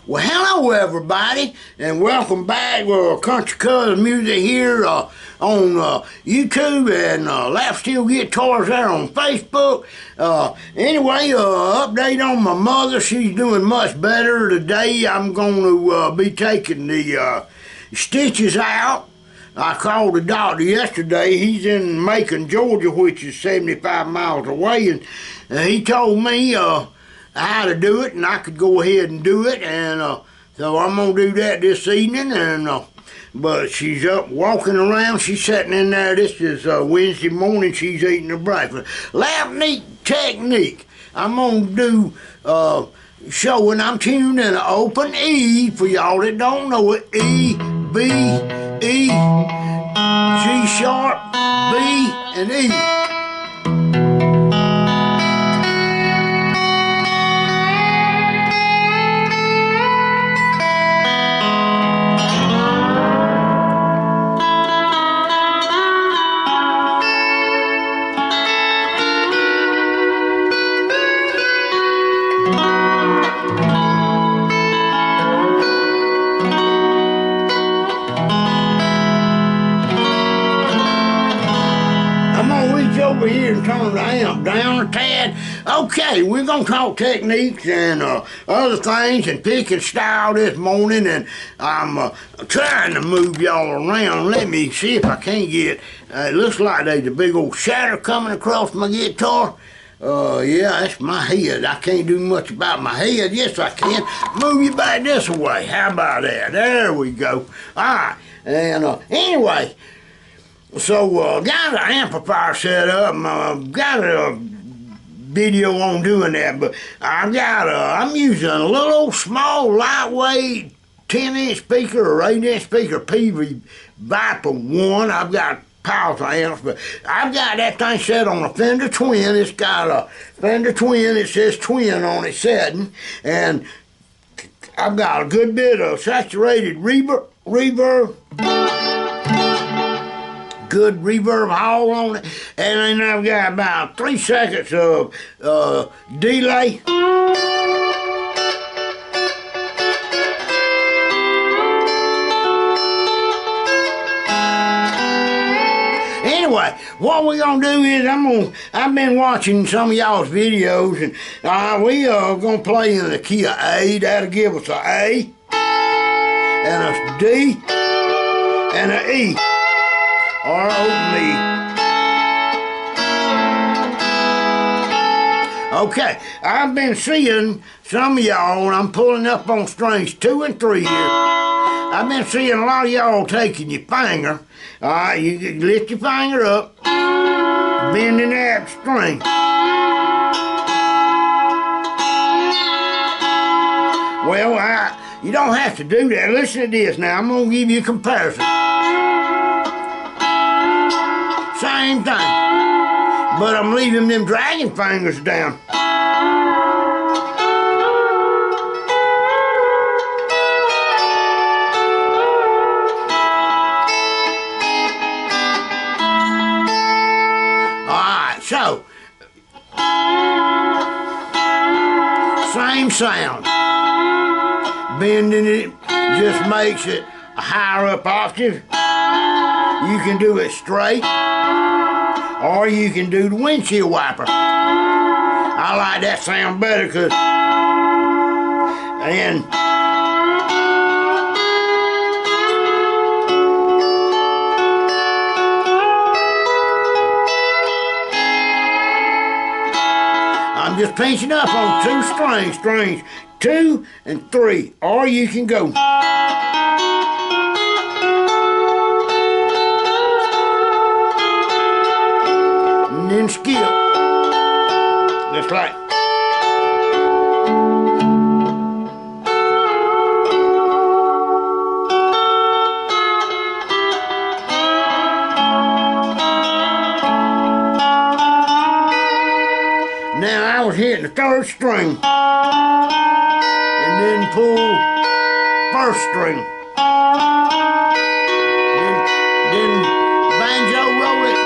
Well, hello everybody, and welcome back to Country Cousin Music here on YouTube and Lap Steel Guitars there on Facebook. Anyway, update on my mother. She's doing much better today. I'm going to be taking the stitches out. I called the doctor yesterday. He's in Macon, Georgia, which is 75 miles away, and he told me how to do it, and I could go ahead and do it, and so I'm gonna do that this evening. And but she's up walking around. She's sitting in there. This is Wednesday morning. She's eating her breakfast. Lap knee technique. I'm gonna do showing. I'm tuned in an open E for y'all that don't know it. E, B, E, G sharp, B, and E. Over here and turn the amp down a tad. Okay, we're gonna talk techniques and other things and picking style this morning, and I'm trying to move y'all around. Let me see if I can't get it looks like there's a big old shadow coming across my guitar. Yeah, that's my head. I can't do much about my head. Yes, I can. Move you back this way. How about that? There we go. Alright, and anyway, so, got an amplifier set up, got a video on doing that, but I'm using a little old small, lightweight 10-inch speaker or 8-inch speaker, PV Viper 1. I've got powerful amps, but I've got that thing set on a Fender Twin. It's got a Fender Twin, it says Twin on it setting, and I've got a good bit of saturated reverb. Good reverb hall on it, and then I've got about 3 seconds of delay. Anyway, what we're gonna do is I've been watching some of y'all's videos, and we are gonna play in the key of A. That'll give us an A, and a D, and an E. Or open E. Okay, I've been seeing some of y'all, and I'm pulling up on strings 2 and 3 here. I've been seeing a lot of y'all taking your finger. Alright, you lift your finger up, bending that string. Well, you don't have to do that. Listen to this now. I'm going to give you a comparison. Same thing, but I'm leaving them dragging fingers down. Alright, so same sound. Bending it just makes it a higher up octave. You can do it straight, or you can do the windshield wiper. I like that sound better because, and I'm just pinching up on 2 strings 2 and 3, or you can go. And skip. That's right. Now I was hitting the 3rd string and then pull 1st string. Then banjo roll it.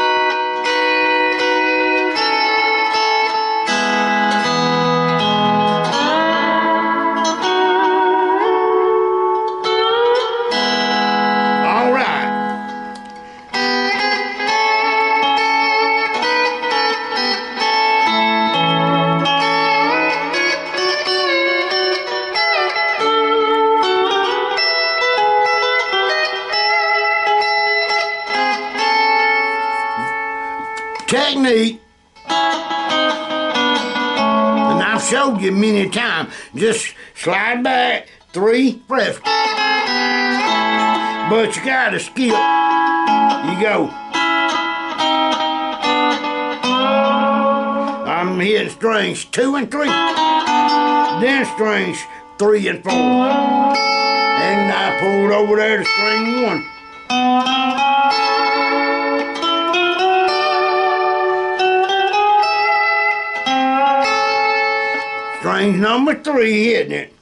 technique, and I've showed you many times. Just slide back 3 frets. But you gotta skip. You go. I'm hitting strings 2 and 3. Then strings 3 and 4. And I pulled over there to string 1. Strings number 3, hitting it.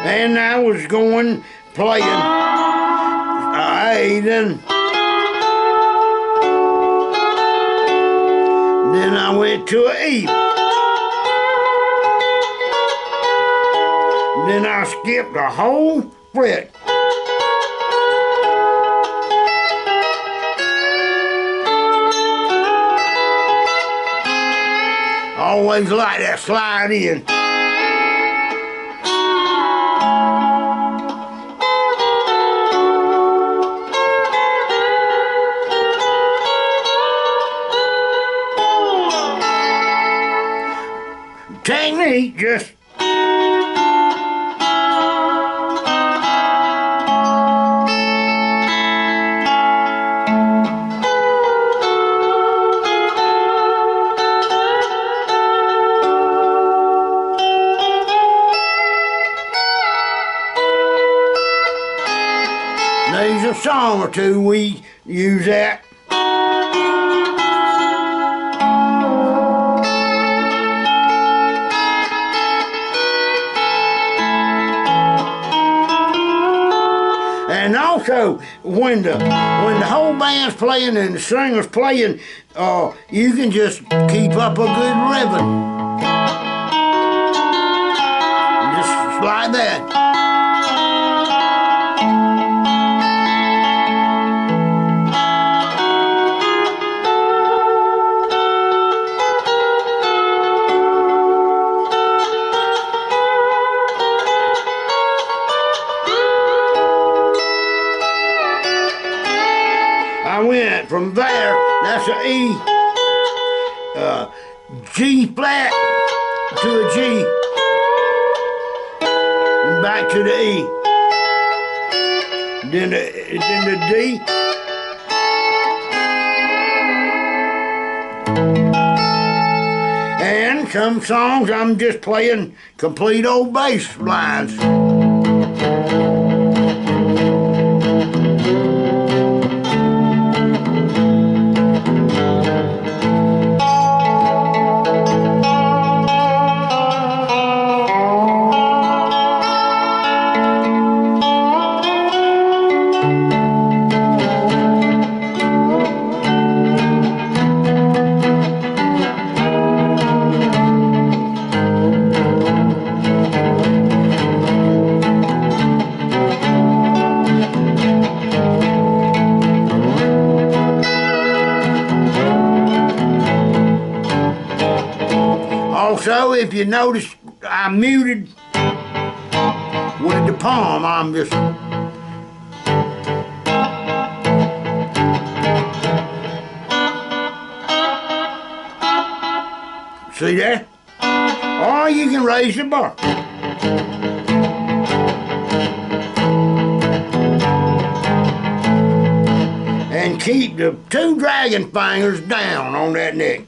And I was going playing A, then I went to an E. Then I skipped a whole fret. Always like that slide in. Technique, just there's a song or two we use that. And also, when the whole band's playing and the singer's playing, you can just keep up a good rhythm. Just like that. I went from there, that's an E, G flat to a G, and back to the E, then the D, and some songs I'm just playing complete old bass lines. Also, if you notice, I muted with the palm. I'm just see that? Or you can raise the bar. And keep the 2 dragon fingers down on that neck.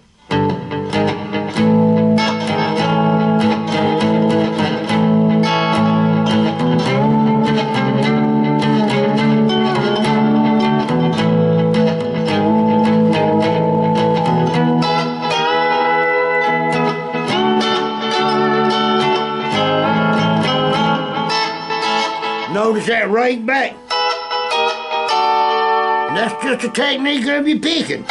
Notice that rake back. That's just a technique of your picking.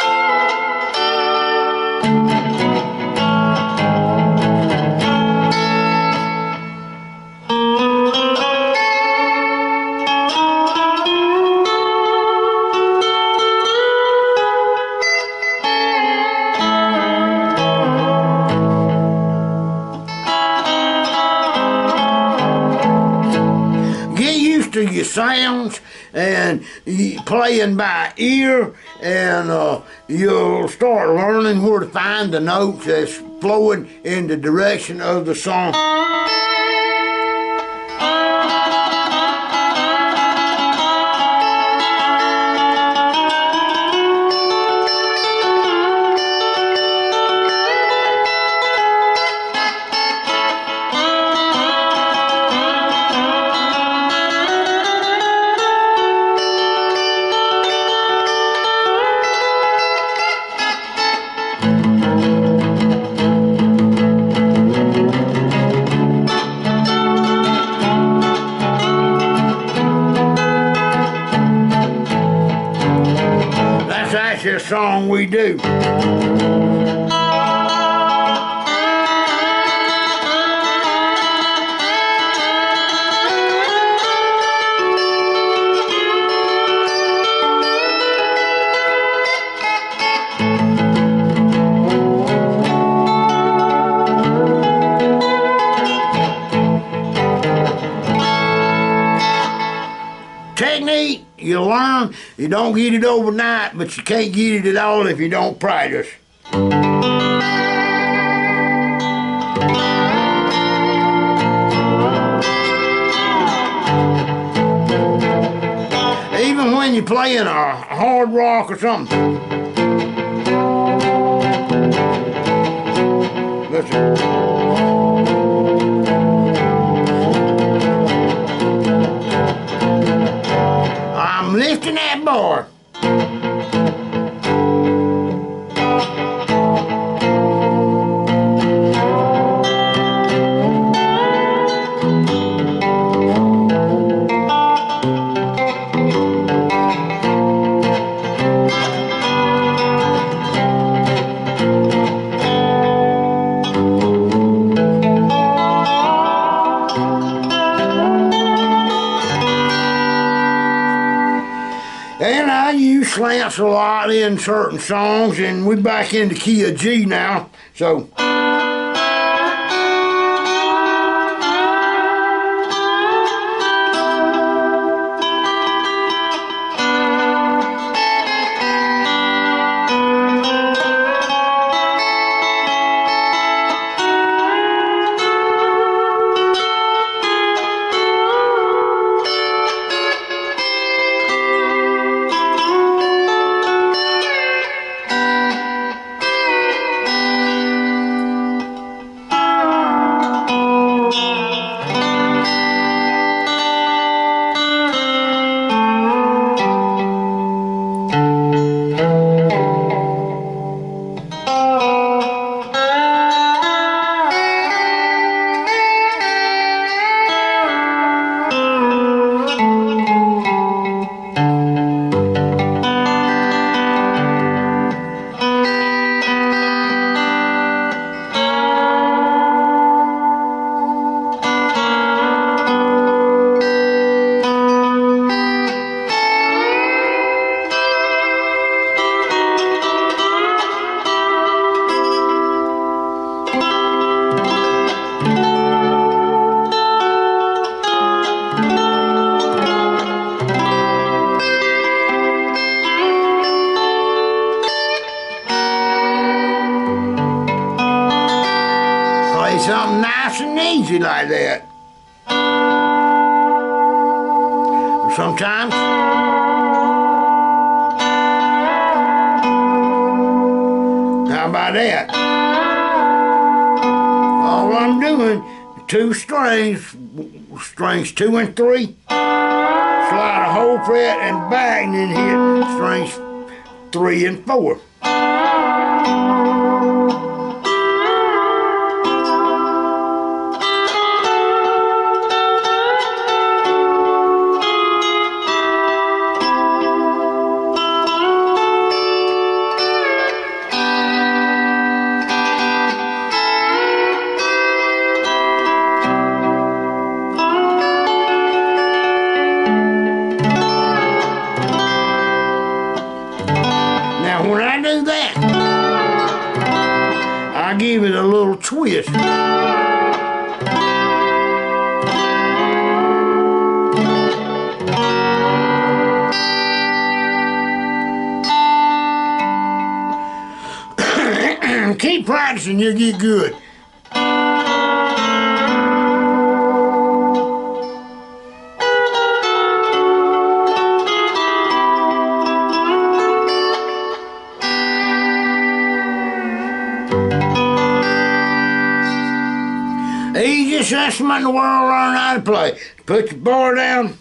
to your sounds and playing by ear, and you'll start learning where to find the notes that's flowing in the direction of the song. That's a song we do. Technique, you learn, you don't get it overnight, but you can't get it at all if you don't practice. Even when you're playing a hard rock or something. Listen. I'm lifting that bar. And I use slants a lot in certain songs, and we're back into key of G now, so. Something nice and easy like that. Sometimes how about that? All I'm doing, two strings, strings 2 and 3, slide a whole fret and back, and then hit strings 3 and 4. When I do that, I give it a little twist. practicing, you'll get good. Easiest instrument in the world to learn how to play. Put your bar down.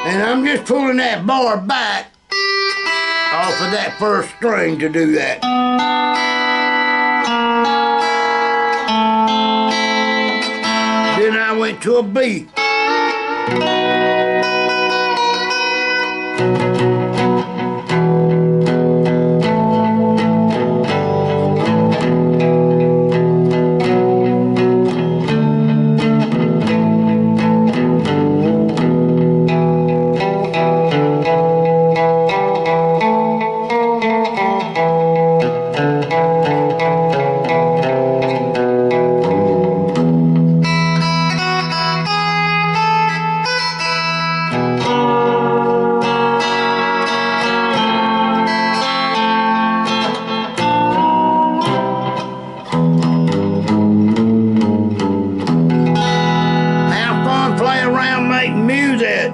And I'm just pulling that bar back off of that first string to do that. Then I went to a B. Music.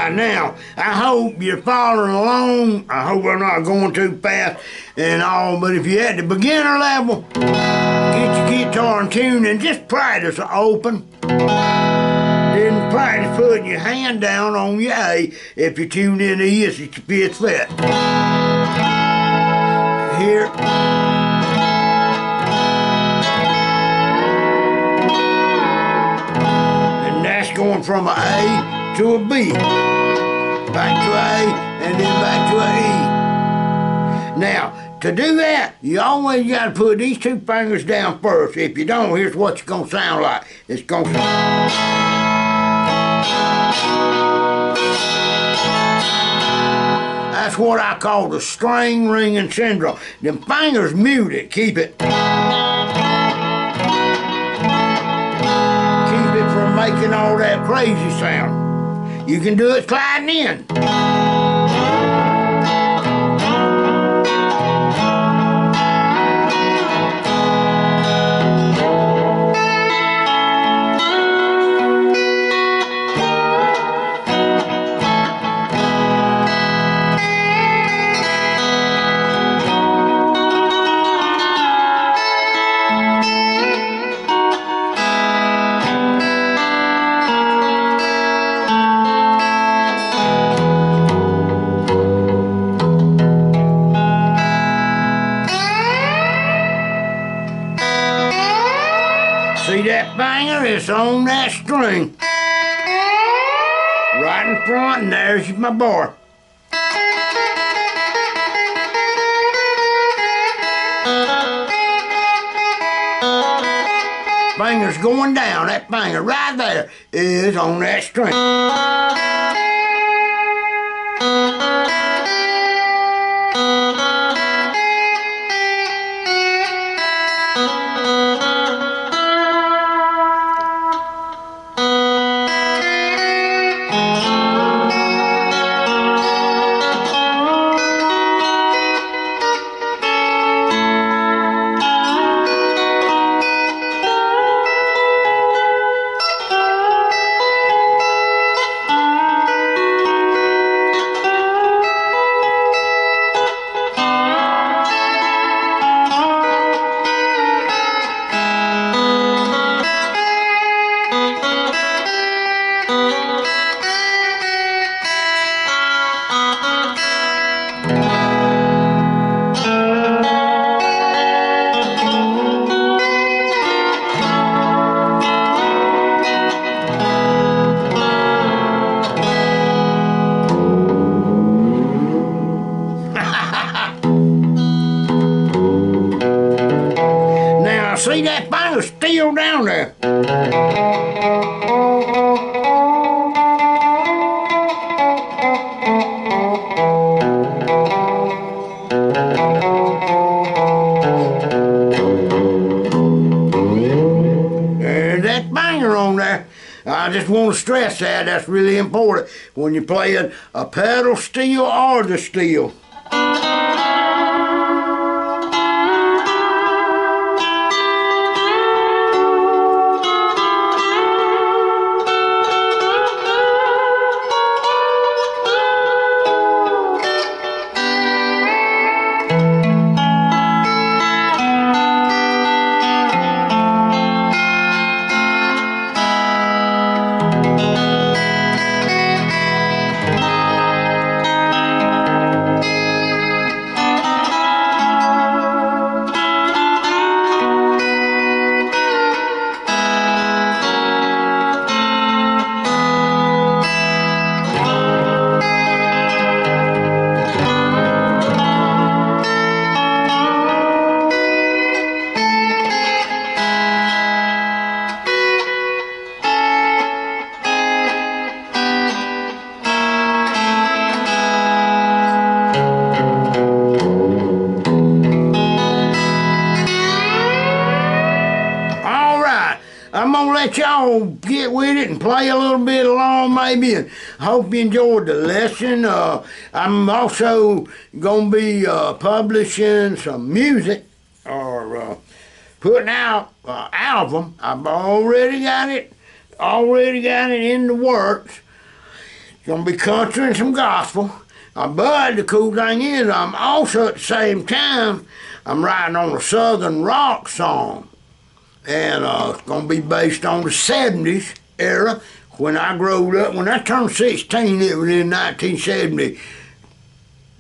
Now, I hope you're following along. I hope we're not going too fast and all, but if you're at the beginner level, get your guitar in tune and just practice open. Then practice putting your hand down on your A if you're tuned in E, it's your fifth fret. Here. And that's going from an A to a B. Back to A, and then back to a E. Now, to do that, you always got to put these two fingers down first. If you don't, here's what it's going to sound like. It's going to sound... That's what I call the string ringing syndrome. Them fingers mute it. Keep it from making all that crazy sound. You can do it sliding in. stress on that string. Right in front, and there's my bar. Finger's going down. That finger right there is on that string. See that finger's still down there. There's that finger on there. I just want to stress that. That's really important when you're playing a pedal steel or the steel. I'm gonna let y'all get with it and play a little bit along maybe, and I hope you enjoyed the lesson. I'm also gonna be publishing some music or putting out an album. I've already got it in the works. It's gonna be country and some gospel. But the cool thing is, I'm also at the same time, I'm writing on a Southern rock song. And it's going to be based on the 70s era. When I growed up, when I turned 16, it was in 1970,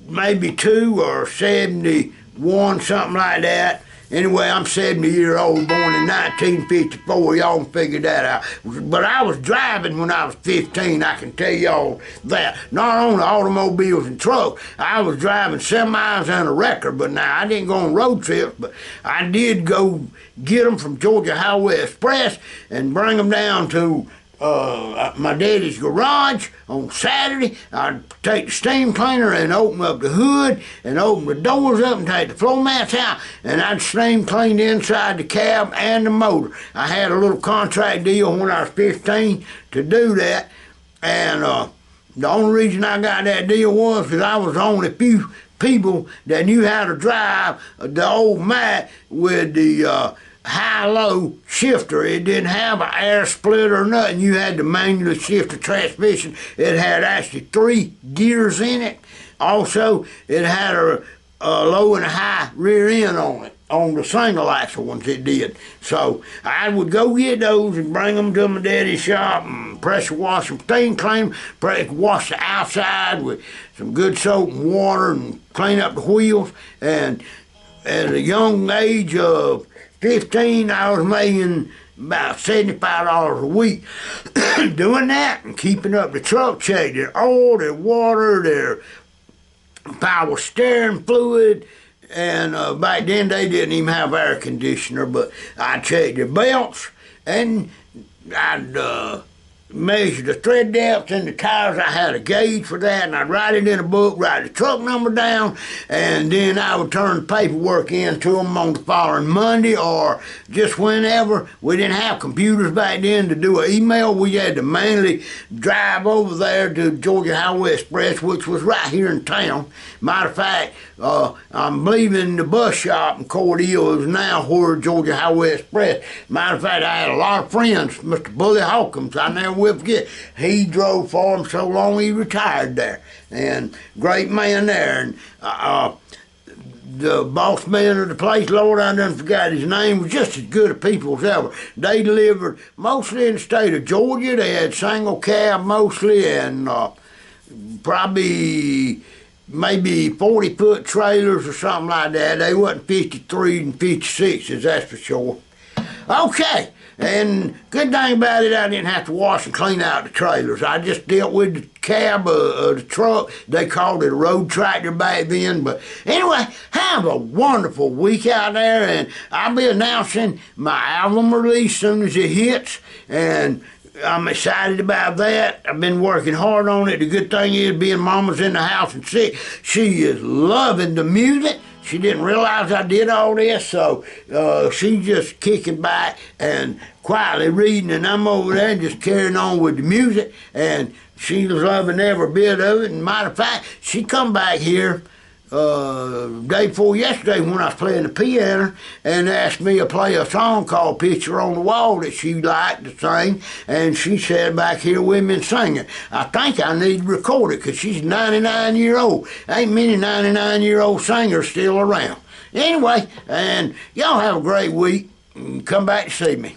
maybe 2 or 71, something like that. Anyway, I'm 70-year-old, born in 1954. Y'all can figure that out. But I was driving when I was 15, I can tell y'all that. Not only automobiles and trucks, I was driving semis and a wrecker. But now, I didn't go on road trips, but I did go get them from Georgia Highway Express and bring them down to my daddy's garage on Saturday. I'd take the steam cleaner and open up the hood and open the doors up and take the floor mats out, and I'd steam clean inside the cab and the motor. I had a little contract deal when I was 15 to do that, and the only reason I got that deal was because I was the only few people that knew how to drive the old Mack with the high-low shifter. It didn't have an air splitter or nothing. You had to manually shift the transmission. It had actually 3 gears in it. Also, it had a low and a high rear end on it. On the single axle ones it did. So I would go get those and bring them to my daddy's shop and pressure wash them, steam clean them, wash the outside with some good soap and water and clean up the wheels. And at a young age of 15, I was making about $75 a week doing that and keeping up the truck check, their oil, their water, their power steering fluid. And back then they didn't even have air conditioner, but I checked their belts and I'd measure the tread depth in the tires. I had a gauge for that, and I'd write it in a book, write the truck number down, and then I would turn the paperwork in to them on the following Monday or just whenever. We didn't have computers back then to do an email. We had to manually drive over there to Georgia Highway Express, which was right here in town. Matter of fact, I'm leaving the bus shop in Cordell is now where Georgia Highway Express. Matter of fact, I had a lot of friends. Mr. Bully Hawkins, I never will forget. He drove for him so long he retired there. And great man there. And the boss man of the place, Lord, I done forgot his name, was just as good a people as ever. They delivered mostly in the state of Georgia. They had single cab mostly and probably maybe 40-foot trailers or something like that. They wasn't 53s and 56s, that's for sure. Okay, and good thing about it, I didn't have to wash and clean out the trailers. I just dealt with the cab of the truck. They called it a road tractor back then. But anyway, have a wonderful week out there, and I'll be announcing my album release as soon as it hits, and I'm excited about that. I've been working hard on it. The good thing is being Mama's in the house and sick, she is loving the music. She didn't realize I did all this, so she's just kicking back and quietly reading, and I'm over there just carrying on with the music, and she's loving every bit of it. And matter of fact, she come back here day before yesterday when I was playing the piano and asked me to play a song called Picture on the Wall that she liked to sing, and she sat back here with me and sang it. I think I need to record it because she's 99-year-old. Ain't many 99-year-old singers still around. Anyway, and y'all have a great week. Come back to see me.